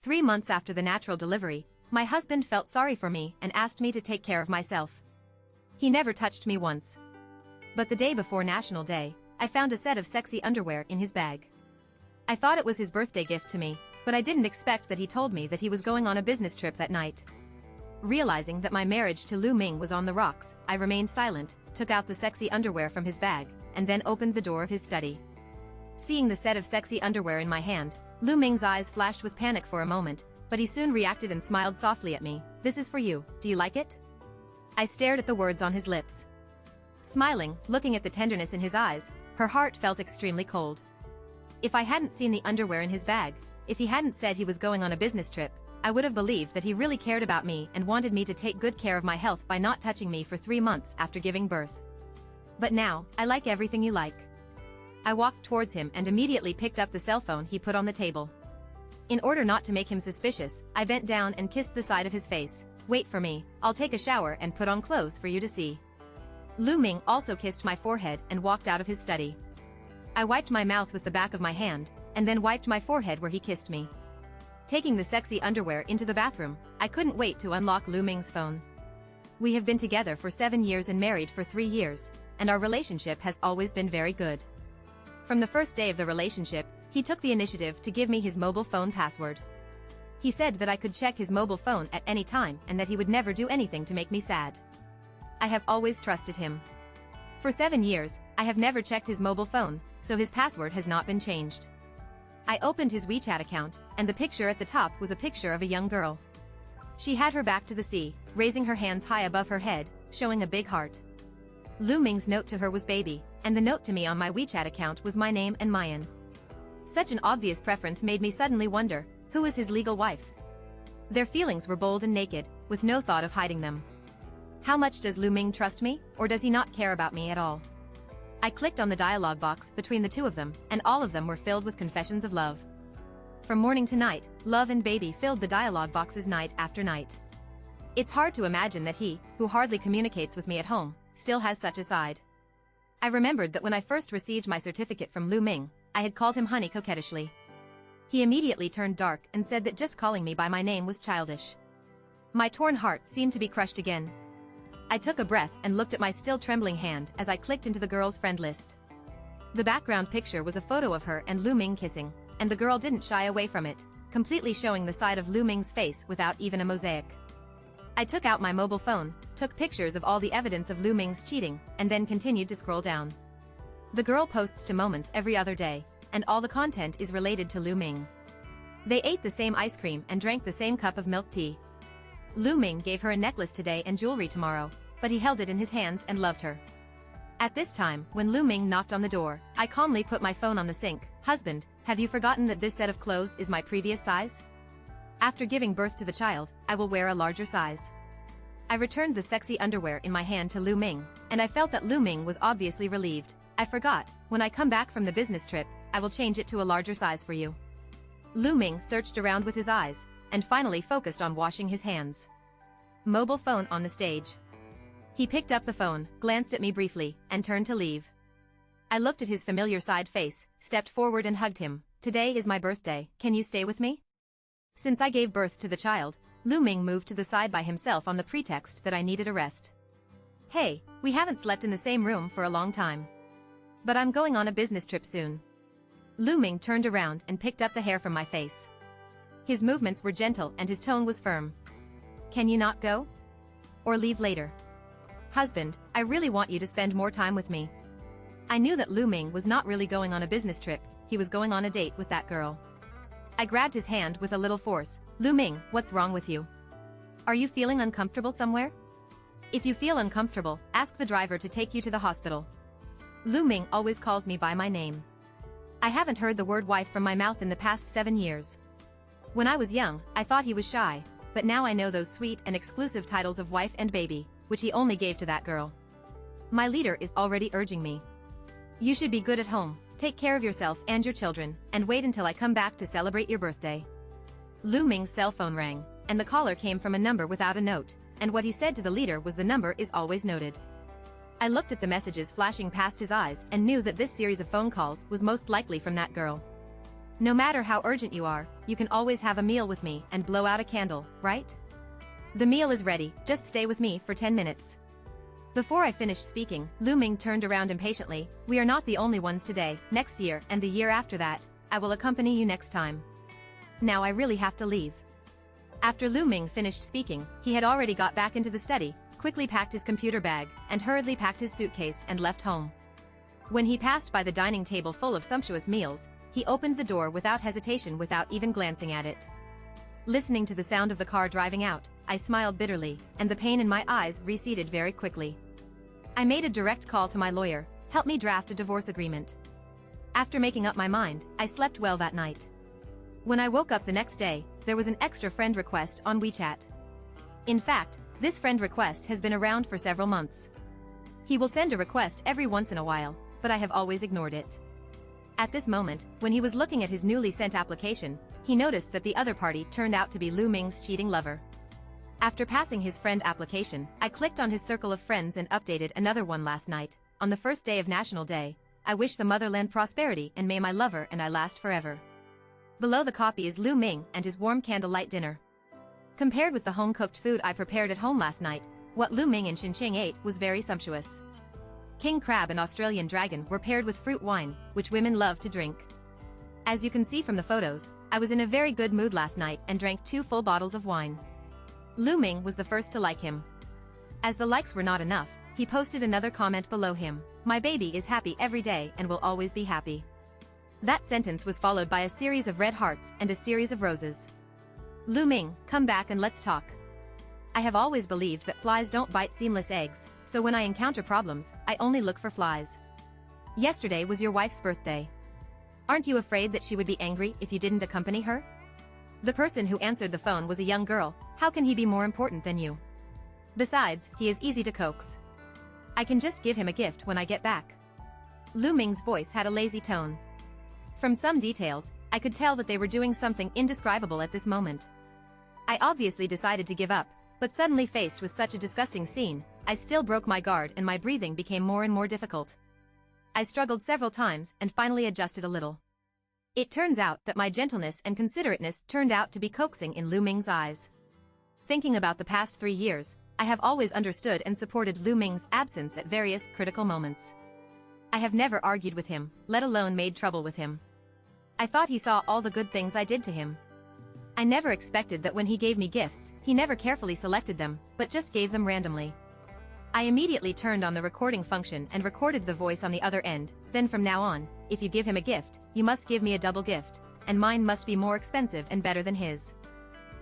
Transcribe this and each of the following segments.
3 months after the natural delivery, my husband felt sorry for me and asked me to take care of myself. He never touched me once. But the day before National Day, I found a set of sexy underwear in his bag. I thought it was his birthday gift to me, but I didn't expect that he told me that he was going on a business trip that night. Realizing that my marriage to Lu Ming was on the rocks, I remained silent, took out the sexy underwear from his bag, and then opened the door of his study. Seeing the set of sexy underwear in my hand, Lu Ming's eyes flashed with panic for a moment, but he soon reacted and smiled softly at me. "This is for you, do you like it?" I stared at the words on his lips. Smiling, looking at the tenderness in his eyes, her heart felt extremely cold. If I hadn't seen the underwear in his bag, if he hadn't said he was going on a business trip, I would have believed that he really cared about me and wanted me to take good care of my health by not touching me for 3 months after giving birth. But now, I like everything you like. I walked towards him and immediately picked up the cell phone he put on the table. In order not to make him suspicious, I bent down and kissed the side of his face. "Wait for me, I'll take a shower and put on clothes for you to see." Lu Ming also kissed my forehead and walked out of his study. I wiped my mouth with the back of my hand, and then wiped my forehead where he kissed me. Taking the sexy underwear into the bathroom, I couldn't wait to unlock Lu Ming's phone. We have been together for 7 years and married for 3 years, and our relationship has always been very good. From the first day of the relationship, he took the initiative to give me his mobile phone password. He said that I could check his mobile phone at any time and that he would never do anything to make me sad. I have always trusted him. For 7 years, I have never checked his mobile phone, so his password has not been changed. I opened his WeChat account, and the picture at the top was a picture of a young girl. She had her back to the sea, raising her hands high above her head, showing a big heart. Lu Ming's note to her was baby, and the note to me on my WeChat account was my name and Mayan. Such an obvious preference made me suddenly wonder, who is his legal wife? Their feelings were bold and naked, with no thought of hiding them. How much does Lu Ming trust me, or does he not care about me at all? I clicked on the dialogue box between the two of them, and all of them were filled with confessions of love. From morning to night, love and baby filled the dialogue boxes night after night. It's hard to imagine that he, who hardly communicates with me at home, still has such a side. I remembered that when I first received my certificate from Lu Ming, I had called him honey coquettishly. He immediately turned dark and said that just calling me by my name was childish. My torn heart seemed to be crushed again. I took a breath and looked at my still trembling hand as I clicked into the girl's friend list. The background picture was a photo of her and Lu Ming kissing, and the girl didn't shy away from it, completely showing the side of Lu Ming's face without even a mosaic. I took out my mobile phone, took pictures of all the evidence of Lu Ming's cheating, and then continued to scroll down. The girl posts to Moments every other day, and all the content is related to Lu Ming. They ate the same ice cream and drank the same cup of milk tea. Lu Ming gave her a necklace today and jewelry tomorrow, but he held it in his hands and loved her. At this time, when Lu Ming knocked on the door, I calmly put my phone on the sink. "Husband, have you forgotten that this set of clothes is my previous size? After giving birth to the child, I will wear a larger size." I returned the sexy underwear in my hand to Lu Ming, and I felt that Lu Ming was obviously relieved. "I forgot, when I come back from the business trip, I will change it to a larger size for you." Lu Ming searched around with his eyes, and finally focused on washing his hands. Mobile phone on the stage. He picked up the phone, glanced at me briefly, and turned to leave. I looked at his familiar side face, stepped forward and hugged him. "Today is my birthday, can you stay with me?" Since I gave birth to the child, Lu Ming moved to the side by himself on the pretext that I needed a rest. "Hey, we haven't slept in the same room for a long time. But I'm going on a business trip soon." Lu Ming turned around and picked up the hair from my face. His movements were gentle and his tone was firm. "Can you not go? Or leave later?" "Husband, I really want you to spend more time with me." I knew that Lu Ming was not really going on a business trip, he was going on a date with that girl. I grabbed his hand with a little force. "Lu Ming, what's wrong with you? Are you feeling uncomfortable somewhere? If you feel uncomfortable, ask the driver to take you to the hospital." Lu Ming always calls me by my name. I haven't heard the word wife from my mouth in the past 7 years. When I was young, I thought he was shy, but now I know those sweet and exclusive titles of wife and baby, which he only gave to that girl. My leader is already urging me. "You should be good at home, take care of yourself and your children, and wait until I come back to celebrate your birthday." Lu Ming's cell phone rang, and the caller came from a number without a note, and what he said to the leader was "the number is always noted." I looked at the messages flashing past his eyes and knew that this series of phone calls was most likely from that girl. No matter how urgent you are, you can always have a meal with me and blow out a candle, right? The meal is ready, just stay with me for 10 minutes. Before I finished speaking, Lu Ming turned around impatiently. We are not the only ones today, next year and the year after that. I will accompany you next time. Now I really have to leave. After Lu Ming finished speaking, he had already got back into the study, quickly packed his computer bag, and hurriedly packed his suitcase and left home. When he passed by the dining table full of sumptuous meals, he opened the door without hesitation without even glancing at it. Listening to the sound of the car driving out, I smiled bitterly, and the pain in my eyes receded very quickly. I made a direct call to my lawyer, help me draft a divorce agreement. After making up my mind, I slept well that night. When I woke up the next day, there was an extra friend request on WeChat. In fact, this friend request has been around for several months. He will send a request every once in a while, but I have always ignored it. At this moment, when he was looking at his newly sent application, he noticed that the other party turned out to be Lu Ming's cheating lover. After passing his friend application, I clicked on his circle of friends and updated another one last night. On the first day of National Day, I wish the motherland prosperity and may my lover and I last forever. Below the copy is Lu Ming and his warm candlelight dinner. Compared with the home-cooked food I prepared at home last night, what Lu Ming and Xinqing ate was very sumptuous. King crab and Australian dragon were paired with fruit wine, which women love to drink. As you can see from the photos, I was in a very good mood last night and drank 2 full bottles of wine. Lu Ming was the first to like him. As the likes were not enough, he posted another comment below him. My baby is happy every day and will always be happy. That sentence was followed by a series of red hearts and a series of roses. Lu Ming, come back and let's talk. I have always believed that flies don't bite seamless eggs, so when I encounter problems, I only look for flies. Yesterday was your wife's birthday. Aren't you afraid that she would be angry if you didn't accompany her? The person who answered the phone was a young girl. How can he be more important than you? Besides, he is easy to coax. I can just give him a gift when I get back. Lu Ming's voice had a lazy tone. From some details, I could tell that they were doing something indescribable at this moment. I obviously decided to give up, but suddenly faced with such a disgusting scene, I still broke my guard and my breathing became more and more difficult. I struggled several times and finally adjusted a little. It turns out that my gentleness and considerateness turned out to be coaxing in Lu Ming's eyes. Thinking about the past 3 years, I have always understood and supported Lu Ming's absence at various critical moments. I have never argued with him, let alone made trouble with him. I thought he saw all the good things I did to him. I never expected that when he gave me gifts, he never carefully selected them, but just gave them randomly. I immediately turned on the recording function and recorded the voice on the other end. Then from now on, if you give him a gift, you must give me a double gift, and mine must be more expensive and better than his.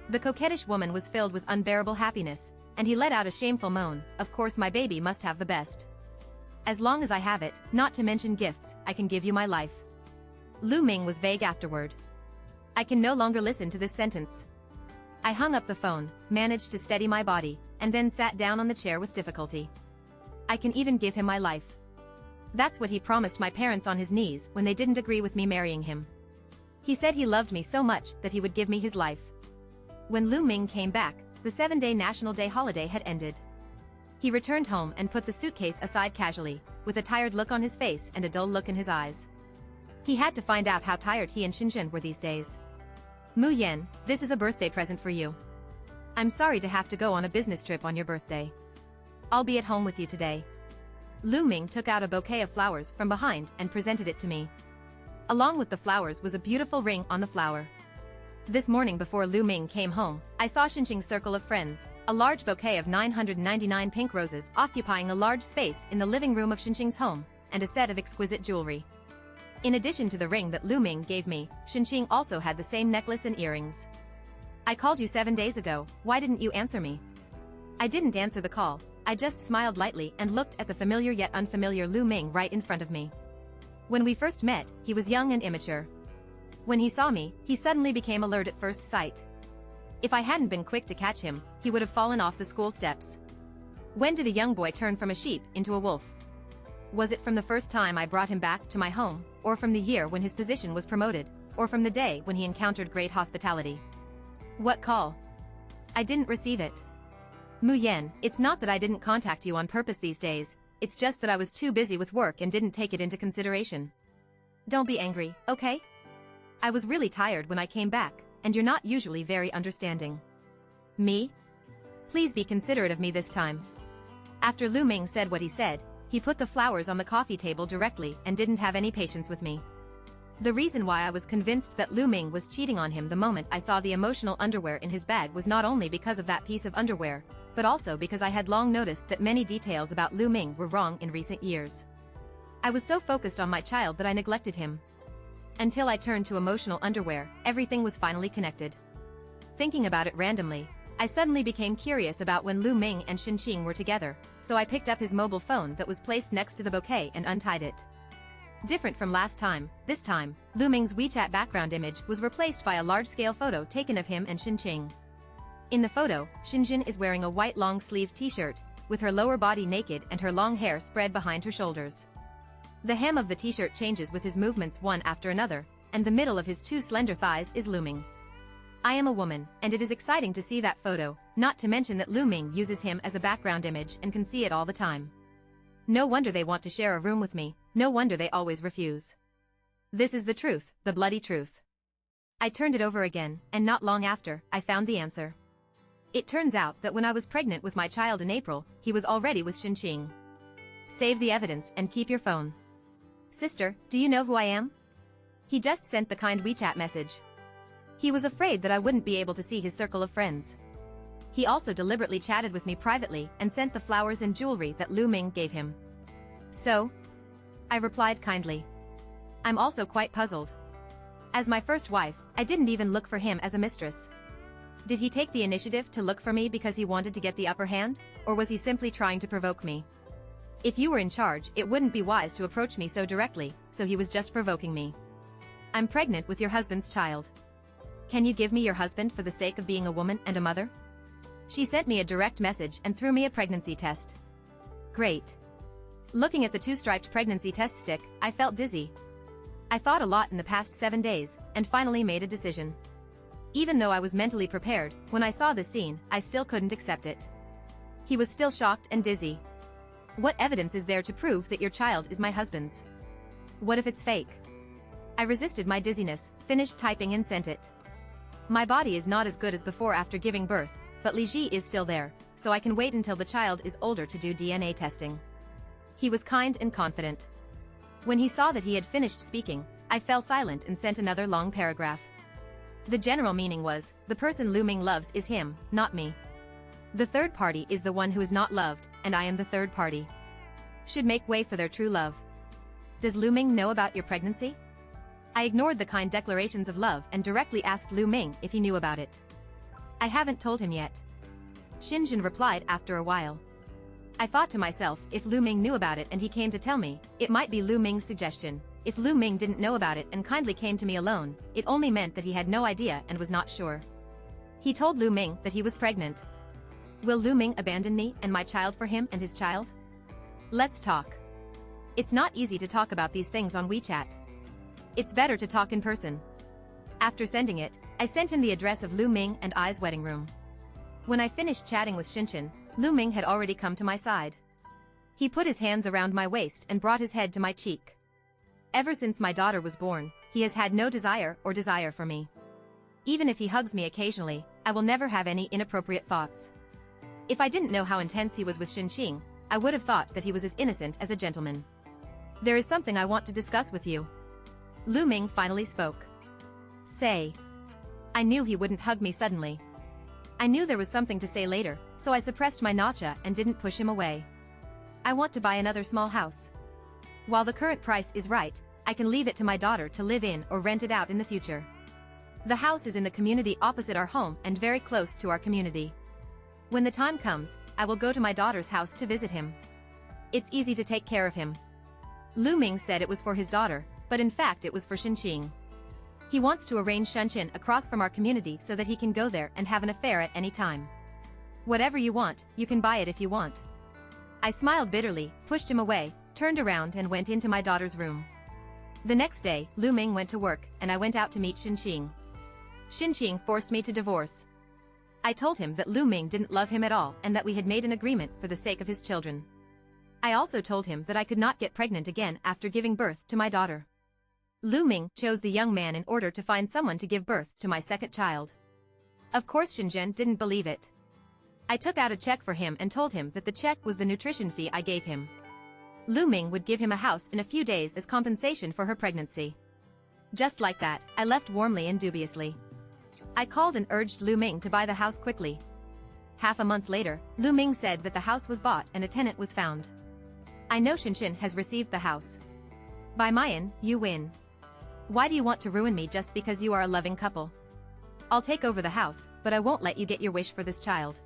The coquettish woman was filled with unbearable happiness, and he let out a shameful moan. Of course my baby must have the best. As long as I have it, not to mention gifts, I can give you my life. Lu Ming was vague afterward. I can no longer listen to this sentence. I hung up the phone, managed to steady my body, and then sat down on the chair with difficulty. I can even give him my life. That's what he promised my parents on his knees when they didn't agree with me marrying him. He said he loved me so much that he would give me his life. When Lu Ming came back, the 7-day National Day holiday had ended. He returned home and put the suitcase aside casually, with a tired look on his face and a dull look in his eyes. He had to find out how tired he and Xinjun were these days. Mu Yan, this is a birthday present for you. I'm sorry to have to go on a business trip on your birthday. I'll be at home with you today. Lu Ming took out a bouquet of flowers from behind and presented it to me. Along with the flowers was a beautiful ring on the flower. This morning before Lu Ming came home, I saw Xinqing's circle of friends, a large bouquet of 999 pink roses occupying a large space in the living room of Xinqing's home, and a set of exquisite jewelry. In addition to the ring that Lu Ming gave me, Xinqing also had the same necklace and earrings. I called you 7 days ago, why didn't you answer me? I didn't answer the call, I just smiled lightly and looked at the familiar yet unfamiliar Lu Ming right in front of me. When we first met, he was young and immature. When he saw me, he suddenly became alert at first sight. If I hadn't been quick to catch him, he would have fallen off the school steps. When did a young boy turn from a sheep into a wolf? Was it from the first time I brought him back to my home, or from the year when his position was promoted, or from the day when he encountered great hospitality? What call? I didn't receive it. Mu Yan, it's not that I didn't contact you on purpose these days, it's just that I was too busy with work and didn't take it into consideration. Don't be angry, okay? I was really tired when I came back, and you're not usually very understanding. Me? Please be considerate of me this time. After Lu Ming said what he said, he put the flowers on the coffee table directly and didn't have any patience with me. The reason why I was convinced that Lu Ming was cheating on him the moment I saw the emotional underwear in his bag was not only because of that piece of underwear, but also because I had long noticed that many details about Lu Ming were wrong in recent years. I was so focused on my child that I neglected him. Until I turned to emotional underwear, everything was finally connected. Thinking about it randomly, I suddenly became curious about when Lu Ming and Xinqing were together, so I picked up his mobile phone that was placed next to the bouquet and untied it. Different from last time, this time, Lu Ming's WeChat background image was replaced by a large-scale photo taken of him and Xinqing. In the photo, Xinjin is wearing a white long-sleeved t-shirt, with her lower body naked and her long hair spread behind her shoulders. The hem of the t-shirt changes with his movements one after another, and the middle of his two slender thighs is looming. I am a woman, and it is exciting to see that photo, not to mention that Lu Ming uses him as a background image and can see it all the time. No wonder they want to share a room with me, no wonder they always refuse. This is the truth, the bloody truth. I turned it over again, and not long after, I found the answer. It turns out that when I was pregnant with my child in April, he was already with Xinqing. Save the evidence and keep your phone. Sister, do you know who I am? He just sent the kind WeChat message. He was afraid that I wouldn't be able to see his circle of friends. He also deliberately chatted with me privately and sent the flowers and jewelry that Lu Ming gave him. So? I replied kindly. I'm also quite puzzled. As my first wife, I didn't even look for him as a mistress. Did he take the initiative to look for me because he wanted to get the upper hand, or was he simply trying to provoke me? If you were in charge, it wouldn't be wise to approach me so directly, so he was just provoking me. I'm pregnant with your husband's child. Can you give me your husband for the sake of being a woman and a mother? She sent me a direct message and threw me a pregnancy test. Great. Looking at the two-striped pregnancy test stick, I felt dizzy. I thought a lot in the past 7 days, and finally made a decision. Even though I was mentally prepared, when I saw the scene, I still couldn't accept it. He was still shocked and dizzy. What evidence is there to prove that your child is my husband's? What if it's fake? I resisted my dizziness, finished typing and sent it. My body is not as good as before after giving birth, but Li Ji is still there, so I can wait until the child is older to do DNA testing. He was kind and confident. When he saw that he had finished speaking, I fell silent and sent another long paragraph. The general meaning was, the person Lu Ming loves is him, not me. The third party is the one who is not loved, and I am the third party. Should make way for their true love. Does Lu Ming know about your pregnancy? I ignored the kind declarations of love and directly asked Lu Ming if he knew about it. I haven't told him yet. Xinjin replied after a while. I thought to myself, if Lu Ming knew about it and he came to tell me, it might be Lu Ming's suggestion. If Lu Ming didn't know about it and kindly came to me alone, it only meant that he had no idea and was not sure. He told Lu Ming that he was pregnant. Will Lu Ming abandon me and my child for him and his child? Let's talk. It's not easy to talk about these things on WeChat. It's better to talk in person. After sending it, I sent him the address of Lu Ming and I's wedding room. When I finished chatting with Xinqin, Lu Ming had already come to my side. He put his hands around my waist and brought his head to my cheek. Ever since my daughter was born, he has had no desire for me. Even if he hugs me occasionally, I will never have any inappropriate thoughts. If I didn't know how intense he was with Xinqing, I would have thought that he was as innocent as a gentleman. There is something I want to discuss with you. Lu Ming finally spoke. Say. I knew he wouldn't hug me suddenly. I knew there was something to say later, so I suppressed my nausea and didn't push him away. I want to buy another small house. While the current price is right, I can leave it to my daughter to live in or rent it out in the future. The house is in the community opposite our home and very close to our community. When the time comes, I will go to my daughter's house to visit him. It's easy to take care of him. Lu Ming said it was for his daughter, but in fact it was for Xinqing. He wants to arrange Xinqin across from our community so that he can go there and have an affair at any time. Whatever you want, you can buy it if you want. I smiled bitterly, pushed him away, turned around and went into my daughter's room. The next day, Lu Ming went to work, and I went out to meet Xinqing. Xinqing forced me to divorce. I told him that Lu Ming didn't love him at all and that we had made an agreement for the sake of his children. I also told him that I could not get pregnant again after giving birth to my daughter. Lu Ming chose the young man in order to find someone to give birth to my second child. Of course Shenzhen didn't believe it. I took out a check for him and told him that the check was the nutrition fee I gave him. Lu Ming would give him a house in a few days as compensation for her pregnancy. Just like that, I left warmly and dubiously. I called and urged Lu Ming to buy the house quickly. Half a month later, Lu Ming said that the house was bought and a tenant was found. I know Shenzhen has received the house. By Mayan, you win. Why do you want to ruin me just because you are a loving couple? I'll take over the house, but I won't let you get your wish for this child.